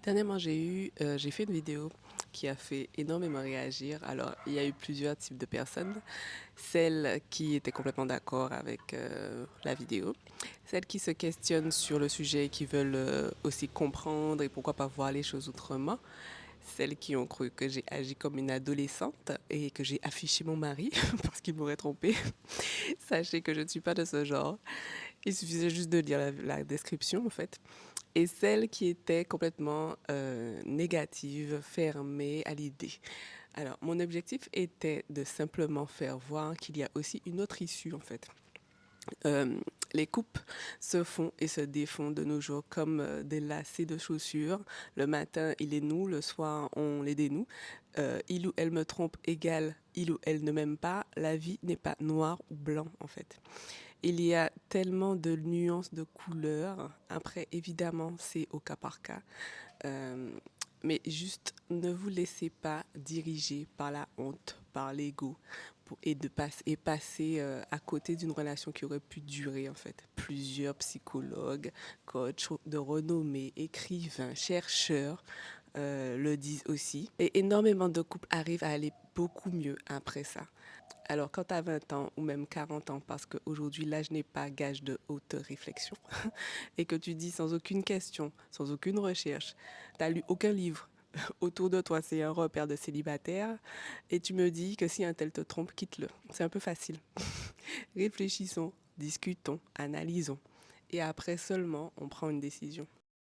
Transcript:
Dernièrement, j'ai fait une vidéo qui a fait énormément réagir. Alors, il y a eu plusieurs types de personnes. Celles qui étaient complètement d'accord avec la vidéo, celles qui se questionnent sur le sujet et qui veulent aussi comprendre et pourquoi pas voir les choses autrement, celles qui ont cru que j'ai agi comme une adolescente et que j'ai affiché mon mari parce qu'il m'aurait trompé. Sachez que je ne suis pas de ce genre. Il suffisait juste de lire la description en fait. Et celles qui étaient complètement négatives, fermées à l'idée. Alors, mon objectif était de simplement faire voir qu'il y a aussi une autre issue, en fait. Euh, les coupes se font et se défont de nos jours comme des lacets de chaussures. Le matin, il est nous, le soir, on les dénoue. Il ou elle me trompe égale il ou elle ne m'aime pas. La vie n'est pas noir ou blanc, en fait. Il y a tellement de nuances de couleurs. Après, évidemment, c'est au cas par cas. Euh, mais juste ne vous laissez pas diriger par la honte, par l'ego et passer à côté d'une relation qui aurait pu durer en fait. Plusieurs psychologues, coachs de renommée, écrivains, chercheurs le disent aussi. Et énormément de couples arrivent à aller beaucoup mieux après ça. Alors, quand tu as 20 ans ou même 40 ans, parce qu'aujourd'hui, l'âge n'est pas gage de haute réflexion, et que tu dis sans aucune question, sans aucune recherche, tu n'as lu aucun livre, autour de toi, c'est un repère de célibataire, et tu me dis que si un tel te trompe, quitte-le. C'est un peu facile. Réfléchissons, discutons, analysons, et après seulement, on prend une décision.